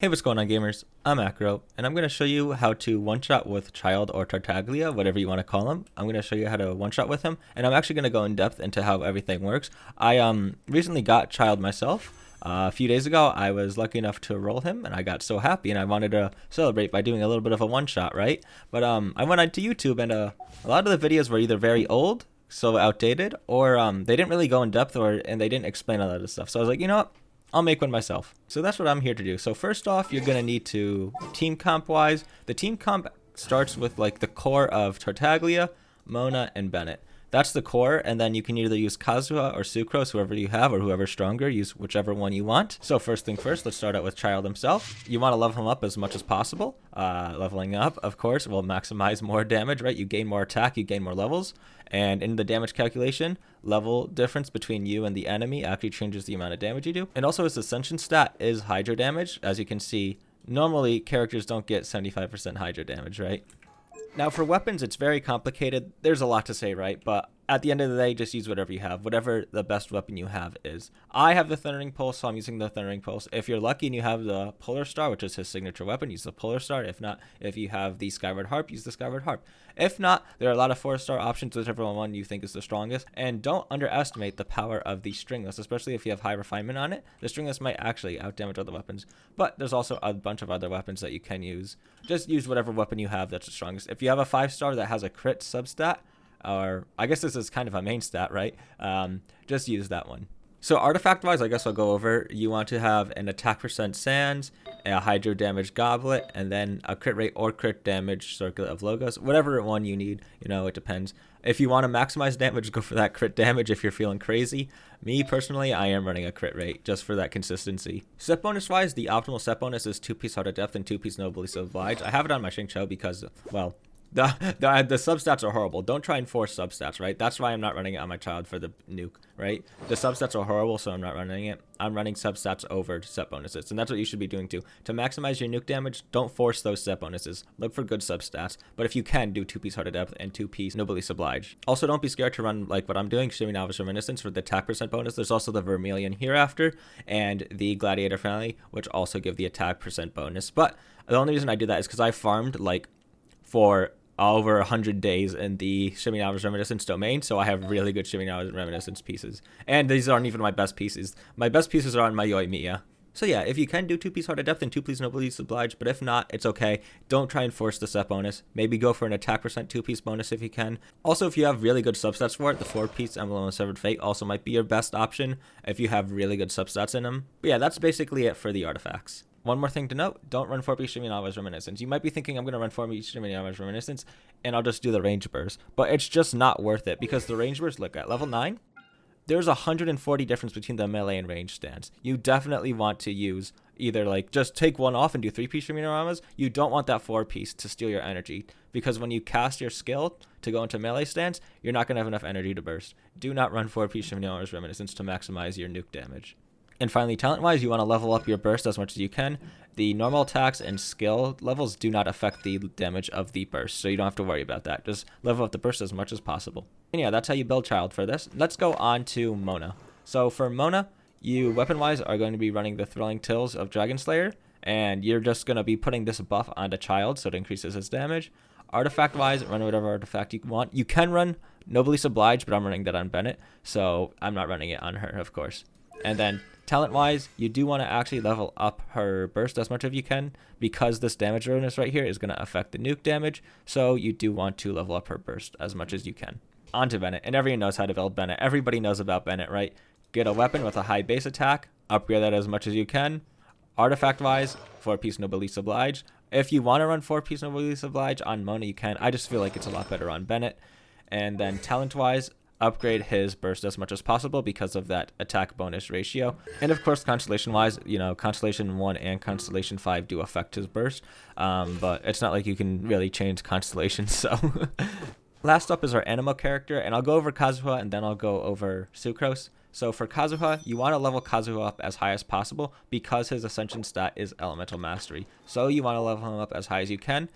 Hey, what's going on, gamers? I'm Acro, and I'm going to show you how to one-shot with Childe or Tartaglia, whatever you want to call him. I'm going to show you how to one-shot with him, and I'm actually going to go in depth into how everything works. I recently got Childe myself. A few days ago, I was lucky enough to roll him, and I got so happy, and I wanted to celebrate by doing a little bit of a one-shot, right? But I went onto YouTube, and a lot of the videos were either very old, so outdated, or they didn't really go in depth, and they didn't explain a lot of stuff. So I was like, you know what? I'll make one myself. So that's what I'm here to do. So first off, you're going to need to, team comp wise, the team comp starts with like the core of Tartaglia, Mona, and Bennett. That's the core, and then you can either use Kazuha or Sucrose, whoever you have, or whoever's stronger. Use whichever one you want. So first thing first, let's start out with Childe himself. You want to level him up as much as possible. Leveling up, of course, will maximize more damage, right? You gain more attack, you gain more levels. And in the damage calculation, level difference between you and the enemy actually changes the amount of damage you do. And also his ascension stat is Hydro damage. As you can see, normally characters don't get 75% Hydro damage, right? Now for weapons, it's very complicated. There's a lot to say, right? But at the end of the day, just use whatever you have, whatever the best weapon you have is. I have the Thundering Pulse, so I'm using the Thundering Pulse. If you're lucky and you have the Polar Star, which is his signature weapon, use the Polar Star. If not, if you have the Skyward Harp, use the Skyward Harp. If not, there are a lot of 4-star options, whichever one you think is the strongest. And don't underestimate the power of the Stringless, especially if you have high refinement on it. The Stringless might actually outdamage other weapons, but there's also a bunch of other weapons that you can use. Just use whatever weapon you have that's the strongest. If you have a 5-star that has a crit substat, or I guess this is kind of a main stat, right? Just use that one. So artifact wise, I guess I'll go over. You want to have an attack percent sands, a hydro damage goblet, and then a crit rate or crit damage circlet of logos. Whatever one you need, it depends. If you want to maximize damage, go for that crit damage if you're feeling crazy. Me personally, I am running a crit rate just for that consistency. Set bonus wise, the optimal set bonus is 2-piece Heart of Depth and 2-piece Nobly Obliged. I have it on my Shing Cho because, well, the substats are horrible. Don't try and force substats, right? That's why I'm not running it on my Childe for the nuke, right? The substats are horrible, so I'm not running it. I'm running substats over set bonuses, and that's what you should be doing too. To maximize your nuke damage, don't force those set bonuses. Look for good substats, but if you can, do 2-piece Heart of Depth and 2-piece Nobly Obliged. Also, don't be scared to run like what I'm doing, Shimmy Novice Reminiscence for the attack percent bonus. There's also the Vermilion Hereafter and the Gladiator Family, which also give the attack percent bonus. But the only reason I do that is because I farmed like for over 100 days in the Shimmy Novice Reminiscence domain, so I have really good Shimmy Novice Reminiscence pieces. And these aren't even my best pieces. My best pieces are on my Yoimiya. So yeah, if you can do 2-piece Heart of Depth and 2-piece Nobly Obliged, but if not, it's okay. Don't try and force the set bonus. Maybe go for an attack percent 2-piece bonus if you can. Also, if you have really good substats for it, the 4-piece Emblem of Severed Fate also might be your best option if you have really good substats in them. But yeah, that's basically it for the artifacts. One more thing to note, don't run 4-piece Shimmy Novice Reminiscence. You might be thinking I'm going to run 4-piece Shimmy Novice Reminiscence and I'll just do the range burst, but it's just not worth it because the range burst, look, at level 9, there's 140 difference between the melee and range stance. You definitely want to use either like just take one off and do 3-piece Shimmy Novice. You don't want that 4-piece to steal your energy because when you cast your skill to go into melee stance, you're not going to have enough energy to burst. Do not run 4-piece Shimmy Novice Reminiscence to maximize your nuke damage. And finally, talent-wise, you want to level up your burst as much as you can. The normal attacks and skill levels do not affect the damage of the burst, so you don't have to worry about that. Just level up the burst as much as possible. And yeah, that's how you build Childe for this. Let's go on to Mona. So for Mona, you weapon-wise are going to be running the Thrilling Tills of Dragon Slayer, and you're just going to be putting this buff onto Childe, so it increases his damage. Artifact-wise, run whatever artifact you want. You can run Nobly Obliged, but I'm running that on Bennett, so I'm not running it on her, of course. And then talent-wise, you do want to actually level up her burst as much as you can because this damage bonus right here is going to affect the nuke damage. So you do want to level up her burst as much as you can. On to Bennett, and everyone knows how to build Bennett. Everybody knows about Bennett, right? Get a weapon with a high base attack, upgrade that as much as you can. Artifact-wise, 4-piece Nobly Obliged. If you want to run 4-piece Nobly Obliged on Mona, you can. I just feel like it's a lot better on Bennett. And then talent-wise, upgrade his burst as much as possible because of that attack bonus ratio. And of course, constellation wise, Constellation 1 and Constellation 5 do affect his burst, but it's not like you can really change constellations. So last up is our Animo character, and I'll go over Kazuha and then I'll go over Sucrose. So for Kazuha, you want to level Kazuha up as high as possible because his ascension stat is Elemental Mastery. So you want to level him up as high as you can,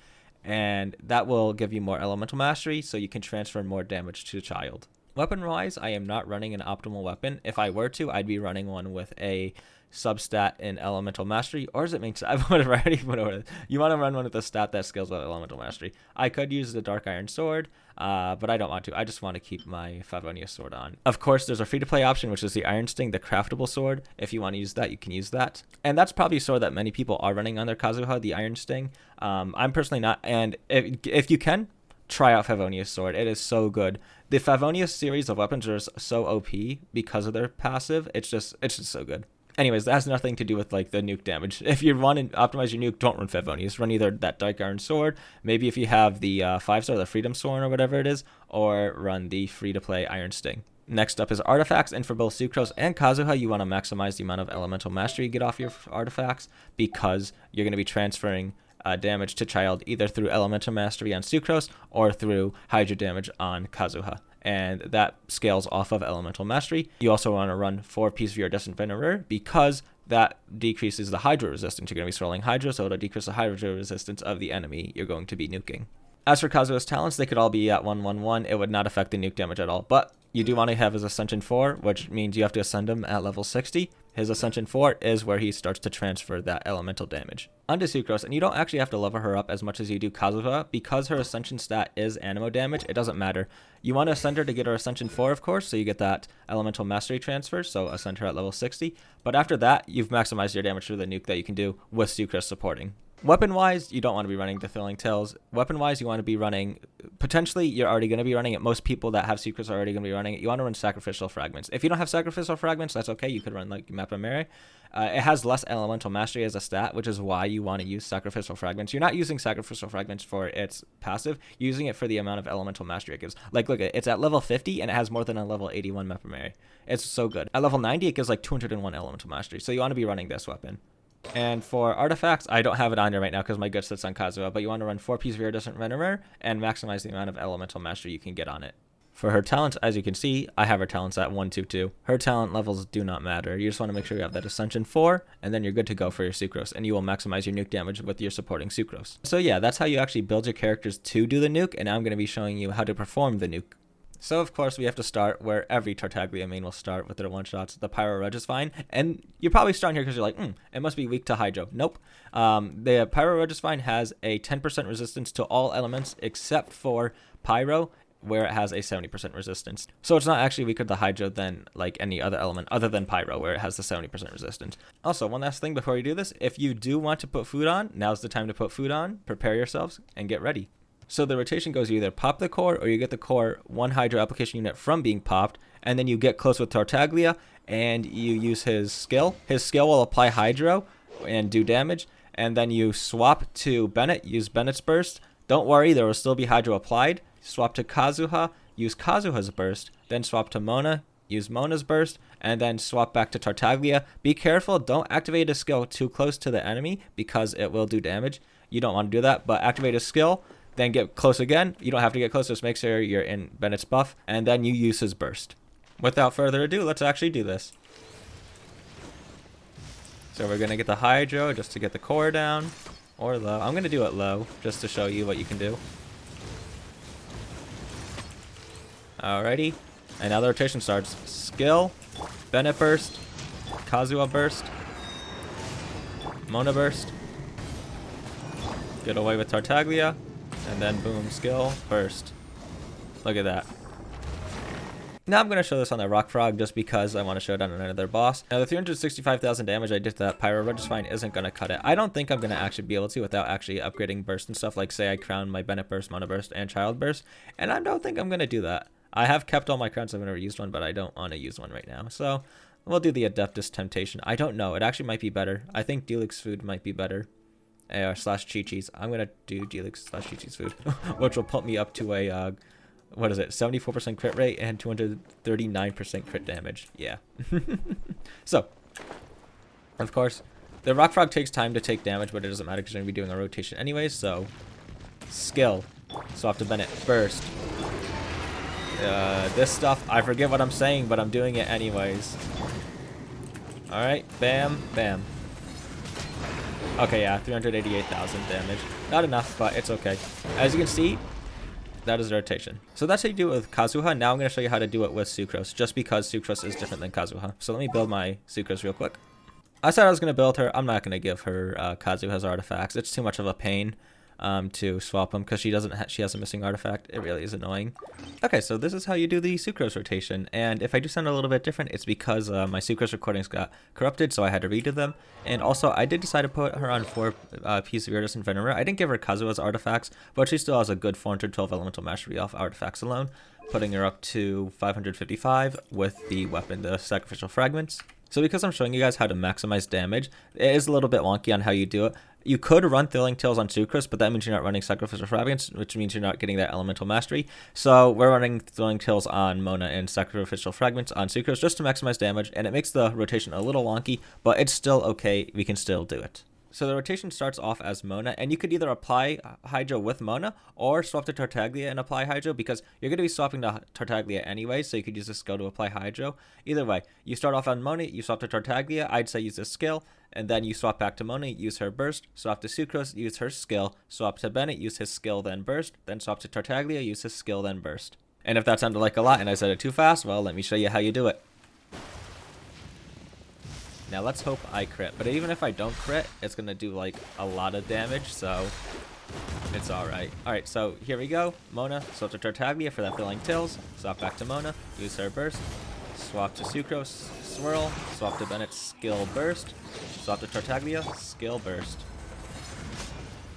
and that will give you more Elemental Mastery so you can transfer more damage to Childe. Weapon-wise, I am not running an optimal weapon. If I were to, I'd be running one with a substat in Elemental Mastery, or is it main stat? Whatever, I already put over it. You want to run one with a stat that scales with Elemental Mastery. I could use the Dark Iron Sword, but I don't want to. I just want to keep my Favonius Sword on. Of course, there's a free-to-play option, which is the Iron Sting, the craftable sword. If you want to use that, you can use that. And that's probably a sword that many people are running on their Kazuha, the Iron Sting. I'm personally not, and if you can, try out Favonius Sword. It is so good. The Favonius series of weapons are so OP because of their passive. It's just so good. Anyways, that has nothing to do with like the nuke damage. If you want to optimize your nuke, don't run Favonius. Run either that Dark Iron Sword, maybe if you have the 5-star, the Freedom Sword or whatever it is, or run the free-to-play Iron Sting. Next up is artifacts, and for both Sucrose and Kazuha, you want to maximize the amount of Elemental Mastery you get off your artifacts because you're going to be transferring damage to Childe either through Elemental Mastery on Sucrose or through Hydro damage on Kazuha. And that scales off of Elemental Mastery. You also want to run 4 Piece of your Distant Venerer because that decreases the Hydro resistance. You're going to be swirling Hydro, so it'll decrease the Hydro resistance of the enemy you're going to be nuking. As for Kazuha's talents, they could all be at 1-1-1. It would not affect the nuke damage at all. But you do want to have his Ascension 4, which means you have to ascend him at level 60. His Ascension 4 is where he starts to transfer that elemental damage. Onto Sucrose, and you don't actually have to level her up as much as you do Kazuha. Because her Ascension stat is Animo damage, it doesn't matter. You want to ascend her to get her Ascension 4, of course, so you get that Elemental Mastery transfer, so ascend her at level 60. But after that, you've maximized your damage through the nuke that you can do with Sucrose supporting. Weapon-wise, you don't want to be running the Thrilling Tales. Weapon-wise, you want to be running, potentially, you're already going to be running it. Most people that have Sucrose are already going to be running it. You want to run Sacrificial Fragments. If you don't have Sacrificial Fragments, that's okay. You could run, like, Mappa Mare. It has less Elemental Mastery as a stat, which is why you want to use Sacrificial Fragments. You're not using Sacrificial Fragments for its passive. You're using it for the amount of Elemental Mastery it gives. Like, look, it's at level 50, and it has more than a level 81 Mappa Mare. It's so good. At level 90, it gives, like, 201 Elemental Mastery. So you want to be running this weapon. And for artifacts, I don't have it on there right now because my good sits on Kazuha, but you want to run 4 Piece of Iridescent Venerer and maximize the amount of Elemental Mastery you can get on it. For her talents, as you can see, I have her talents at 1-2-2. Her talent levels do not matter. You just want to make sure you have that Ascension 4, and then you're good to go for your Sucrose, and you will maximize your nuke damage with your supporting Sucrose. So yeah, that's how you actually build your characters to do the nuke, and now I'm going to be showing you how to perform the nuke. So, of course, we have to start where every Tartaglia main will start with their one-shots, the Pyro Regisvine. And you're probably starting here because you're like, it must be weak to Hydro. Nope. The Pyro Regisvine has a 10% resistance to all elements except for Pyro, where it has a 70% resistance. So it's not actually weaker to Hydro than like any other element other than Pyro, where it has the 70% resistance. Also, one last thing before you do this, if you do want to put food on, now's the time to put food on, prepare yourselves, and get ready. So the rotation goes, you either pop the core or you get the core 1 Hydro application unit from being popped, and then you get close with Tartaglia and you use his skill. His skill will apply Hydro and do damage, and then you swap to Bennett, use Bennett's burst. Don't worry, there will still be Hydro applied. Swap to Kazuha, use Kazuha's burst, then swap to Mona, use Mona's burst, and then swap back to Tartaglia. Be careful, don't activate a skill too close to the enemy because it will do damage. You don't want to do that, but activate a skill, then get close again. You don't have to get close, just make sure you're in Bennett's buff, and then you use his burst. Without further ado, let's actually do this. So we're going to get the Hydro just to get the core down, or low. I'm going to do it low, just to show you what you can do. Alrighty, and now the rotation starts. Skill, Bennett burst, Kazuha burst, Mona burst, get away with Tartaglia, and then boom, skill, burst. Look at that. Now I'm going to show this on the Rock Frog just because I want to show it on another boss. Now the 365,000 damage I did to that Pyro Regisvine isn't going to cut it. I don't think I'm going to actually be able to without actually upgrading burst and stuff, like say I crown my Bennett burst, Mona burst, and Childe burst, and I don't think I'm going to do that. I have kept all my crowns, I've never used one, but I don't want to use one right now. So we'll do the Adeptus Temptation. I don't know, it actually might be better. I think Delix food might be better. Slash Chi-Chi's. I'm going to do Delix slash Chi-Chi's food, which will put me up to a, what is it, 74% crit rate and 239% crit damage. Yeah. So, of course, the Rock Frog takes time to take damage, but it doesn't matter because you're going to be doing a rotation anyways. So, skill. Swap to Bennett. Burst. This stuff, I forget what I'm saying, but I'm doing it anyways. Alright, bam, bam. Okay, yeah, 388,000 damage. Not enough, but it's okay. As you can see, that is the rotation. So that's how you do it with Kazuha. Now I'm going to show you how to do it with Sucrose, just because Sucrose is different than Kazuha. So let me build my Sucrose real quick. I said I was going to build her. I'm not going to give her Kazuha's artifacts. It's too much of a pain to swap them because she has a missing artifact. It really is annoying. Okay, so this is how you do the Sucrose rotation. And if I do sound a little bit different, it's because my Sucrose recordings got corrupted, so I had to redo them. And also, I did decide to put her on 4 Piece of Iridescent Venerer. I didn't give her Kazuha's artifacts, but she still has a good 412 elemental mastery off artifacts alone, putting her up to 555 with the weapon, the Sacrificial Fragments. So because I'm showing you guys how to maximize damage, it is a little bit wonky on how you do it. You could run Thrilling Tales on Sucrose, but that means you're not running Sacrificial Fragments, which means you're not getting that Elemental Mastery. So we're running Thrilling Tales on Mona and Sacrificial Fragments on Sucrose just to maximize damage, and it makes the rotation a little wonky, but it's still okay. We can still do it. So the rotation starts off as Mona, and you could either apply Hydro with Mona or swap to Tartaglia and apply Hydro, because you're going to be swapping to Tartaglia anyway, so you could use this skill to apply Hydro. Either way, you start off on Mona, you swap to Tartaglia, I'd say use this skill, and then you swap back to Mona, use her burst, swap to Sucrose, use her skill, swap to Bennett, use his skill, then burst, then swap to Tartaglia, use his skill, then burst. And if that sounded like a lot and I said it too fast, well, let me show you how you do it. Now let's hope I crit, but even if I don't crit, it's going to do like a lot of damage, so it's alright. Alright, so here we go. Mona, swap to Tartaglia for that Thrilling Tales, swap back to Mona, use her burst, swap to Sucrose, swirl, swap to Bennett, skill burst, swap to Tartaglia, skill burst.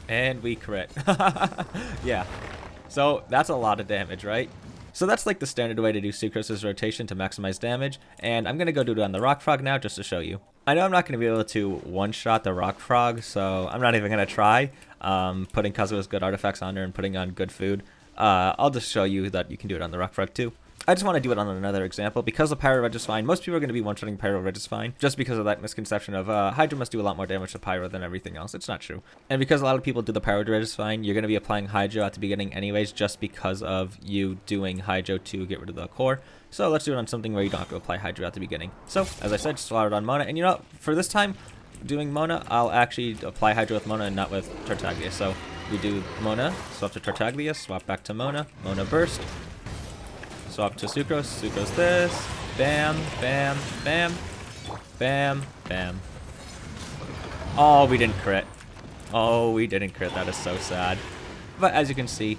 And we crit. Yeah, so that's a lot of damage, right? So that's like the standard way to do Sucrose's rotation to maximize damage, and I'm going to go do it on the Rock Frog now just to show you. I know I'm not going to be able to one-shot the Rock Frog, so I'm not even going to try putting Kazuha's good artifacts on her and putting on good food. I'll just show you that you can do it on the Rock Frog too. I just want to do it on another example. Because the Pyro Reg is fine, most people are going to be one-shotting Pyro Reg is fine, just because of that misconception of Hydro must do a lot more damage to Pyro than everything else. It's not true. And because a lot of people do the Pyro Reg is fine, you're going to be applying Hydro at the beginning anyways, just because of you doing Hydro to get rid of the core. So let's do it on something where you don't have to apply Hydro at the beginning. So, as I said, slot it on Mona. And you know, for this time, doing Mona, I'll actually apply Hydro with Mona and not with Tartaglia. So we do Mona, swap to Tartaglia, swap back to Mona, Mona burst, swap to Sucrose, Sucrose this, bam, bam, bam, bam, bam. Oh, we didn't crit. Oh, we didn't crit. That is so sad. But as you can see,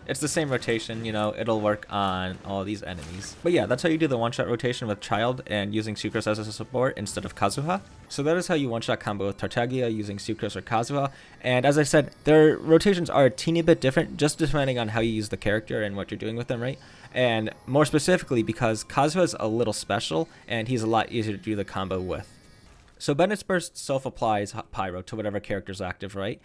it's the same rotation, you know, it'll work on all these enemies. But yeah, that's how you do the one-shot rotation with Childe and using Sucrose as a support instead of Kazuha. So that is how you one-shot combo with Tartaglia using Sucrose or Kazuha. And as I said, their rotations are a teeny bit different, just depending on how you use the character and what you're doing with them, right? And more specifically, because Kazuha is a little special, and he's a lot easier to do the combo with. So Bennett's burst self-applies Pyro to whatever character's active, right?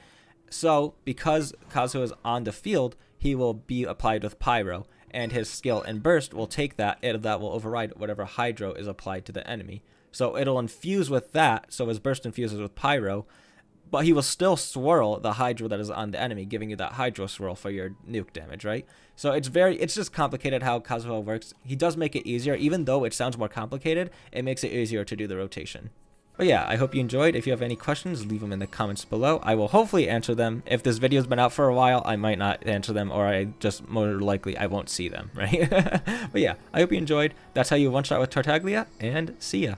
So because Kazuha is on the field, he will be applied with Pyro, and his skill and burst will take that, and that will override whatever Hydro is applied to the enemy. So it'll infuse with that, so his burst infuses with Pyro, but he will still swirl the Hydro that is on the enemy, giving you that Hydro swirl for your nuke damage, right? So it's just complicated how Kazuha works. He does make it easier, even though it sounds more complicated, it makes it easier to do the rotation. But yeah, I hope you enjoyed. If you have any questions, leave them in the comments below. I will hopefully answer them. If this video's been out for a while, I might not answer them, or I just more likely I won't see them, right? But yeah, I hope you enjoyed. That's how you one-shot with Tartaglia, and see ya.